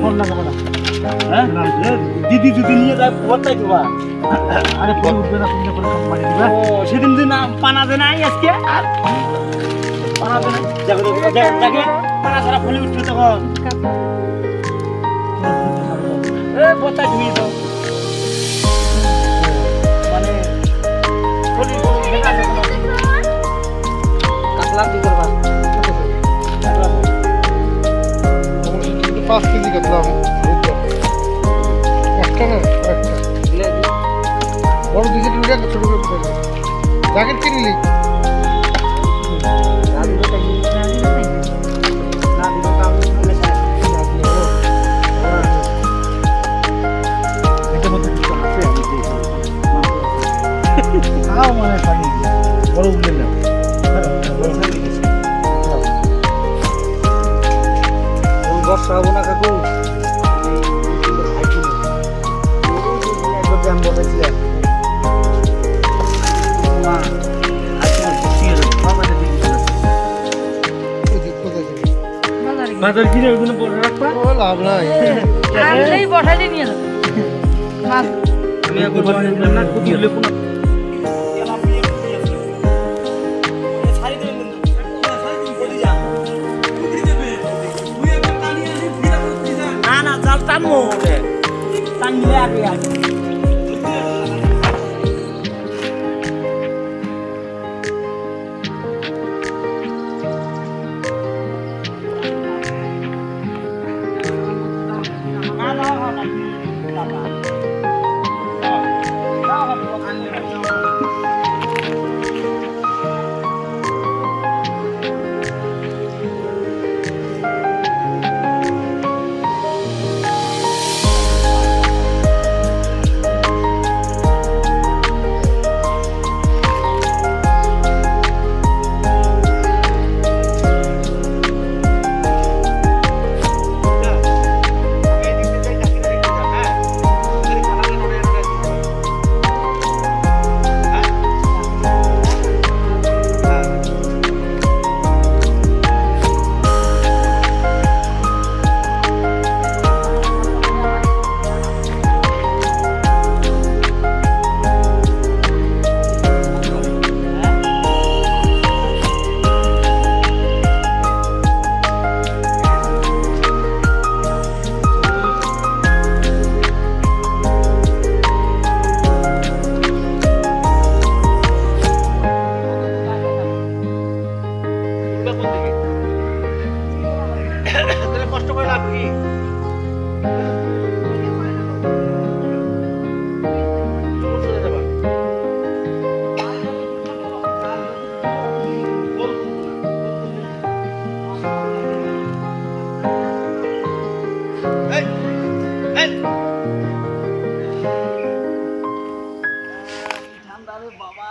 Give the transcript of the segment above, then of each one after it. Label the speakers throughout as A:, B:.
A: Phone লাগাবো না।
B: হ্যাঁ দিদি যদি নিয়ে যায় কোথায় দেবা?
A: আরে ফোন উঠবে না, তুমি যখন কোম্পানি দিবা।
B: ও সেদিন দিন পানা দে নাই আজকে আর পানা দে নাই দেখো দেখে পানা সারা ফুলে উঠছে তখন কোথায় ধুয়ে দাও মানে কাতলা কি করবা?
A: 5 কেজি কাতলা হবে। একটা না একটা বড় 2 কেজি উঠে ছোট করে পড়ে জ্যাকেট কিনলি? মানে পানি বড় উঠলে না বর্ষা হবো না কাকু।
B: বাজার কিনে ওইগুলো বসে রাখবা?
A: ও লাভ নাই,
C: আনলেই বসালে নিয়ে যাবে মাছ।
B: আমি একবার বসে দিলাম না খুব দিলে কোনো না না জাল টানবো টানলে আগে আগে কষ্ট করে লাভ কি? বাবা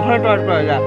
B: ওখানে টর্চ পাওয়া যায়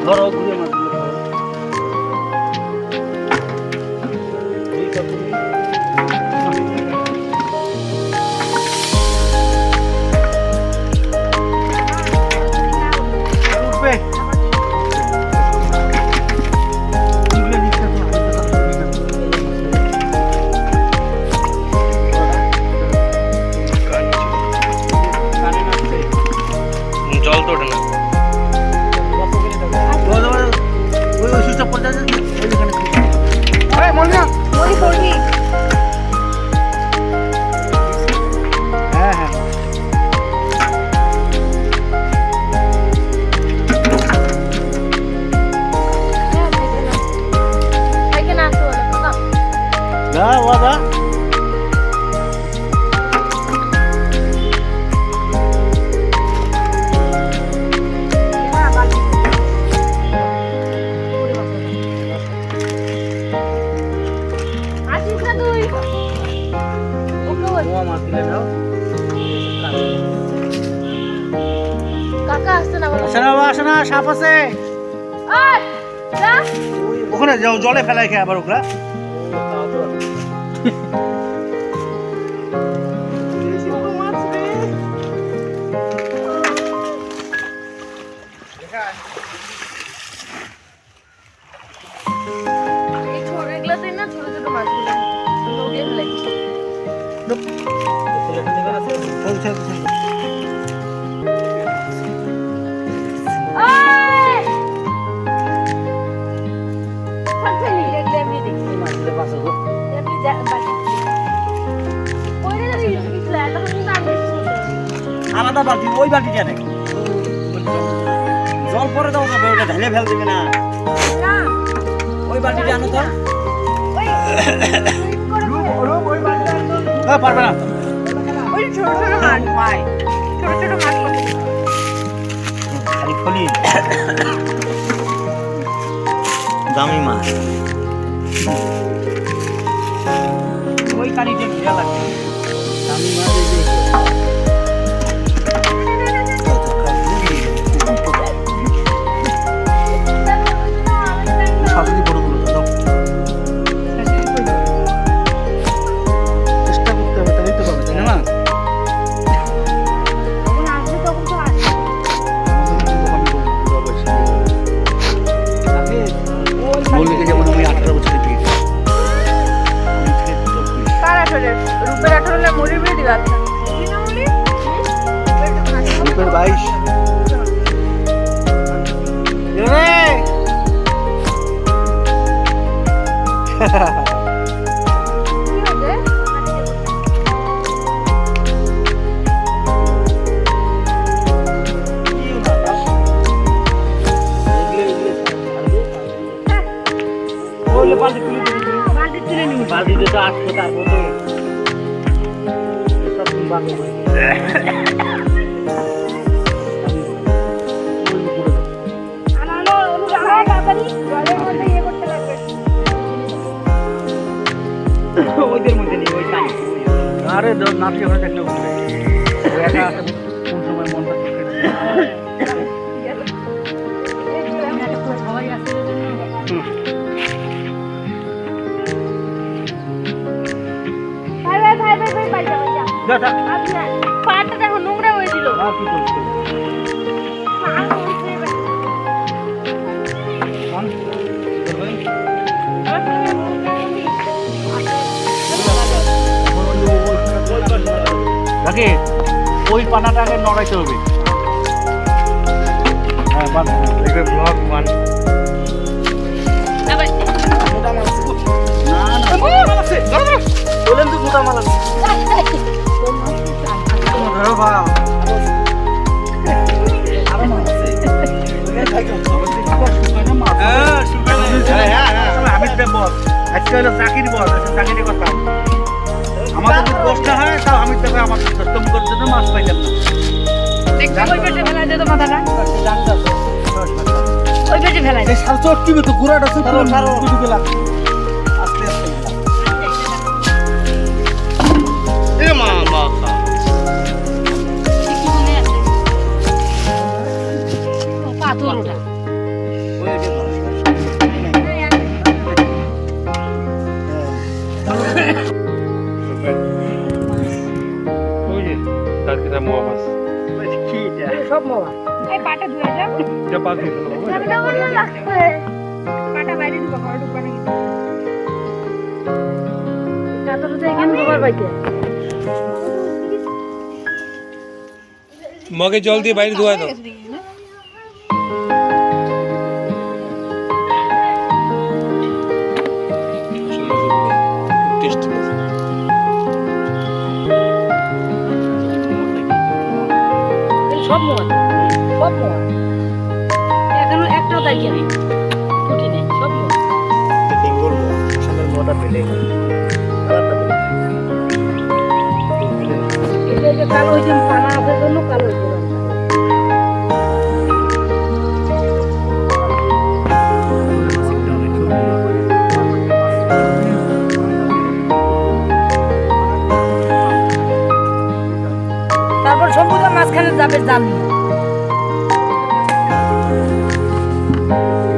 B: ধরো ঘুরে মাছ উঠবে
D: জল তো ওঠে না।
B: আসে না সাপ আছে ওখানে যাও জলে ফেলাই খেয়ে আবার ওরা আলাদা বালতি ওই বালতি কেন জল পরে দাও না ওটা ঢেলে ফেল দেবে না ওই বালতিটা আনো তো পারবে না
C: ওই ছোট ছোট মাছ পাই ছোট ছোট মাছ
B: খালি খলি দামি মাছ ওই কানিতে ঘিরা লাগবে দামি মাছ সাবজি বড়গুলো দাও চেষ্টা করতে হবে তাই তো পাবে তাই না বললে যেমন আমি 18 বছরের বিয়ে
C: রূপের 18 মুড়ি বিয়ে দিবা
B: রূপের 22 বালতিতে তো 800 তার মতো সব বাকি ওইদের মধ্যে নেই ওই টাইম আরে নাতি ওখানে দেখলে উঠবে একা আছে কোন সময় মনটা থাকে
C: সবাই আসছে পাটা দেখো নোংরা হয়ে দিল
B: কি করছো দেখে ওই পানাটাকে নড়াইতে হবে হ্যাঁ ব্লগ ওয়ান বলেন তো মোটা মাল আছে আমাদের কষ্ট হয় তাও আমি তোকে আমার সত্যম করতে তো মাছ পাইলাম না
C: ওই পেটে ফেলাই দে তো মাথাটা ওই পেটে ফেলাই দে
B: সার চট কি তো গুড়াটা আছে সার সার দুটো লাগ আস্তে আস্তে এ মা মা
C: পাথর ওটা সব মোয়া এই পাটা ধুয়ে যাও যা পা ধুয়ে ফেলো পাটা বাইরে দিব ঘরে ঢুকবা না কাতরতে এখানে গোবর বাইতে
A: মগে জল দিয়ে বাইরে ধোয়া দাও
C: সব মোয়া এখনো একটাও দাঁড়িয়ে নেই ছুটি নেই সব মোয়া
B: ডেঙ্গুর সামনের মোটা পেলে
C: এই যে কালো হয়েছে পানা আছে জন্য কালো হয়েছে তারপর সমুদ্রের মাঝখানে যাবে জাল নিয়ে
A: না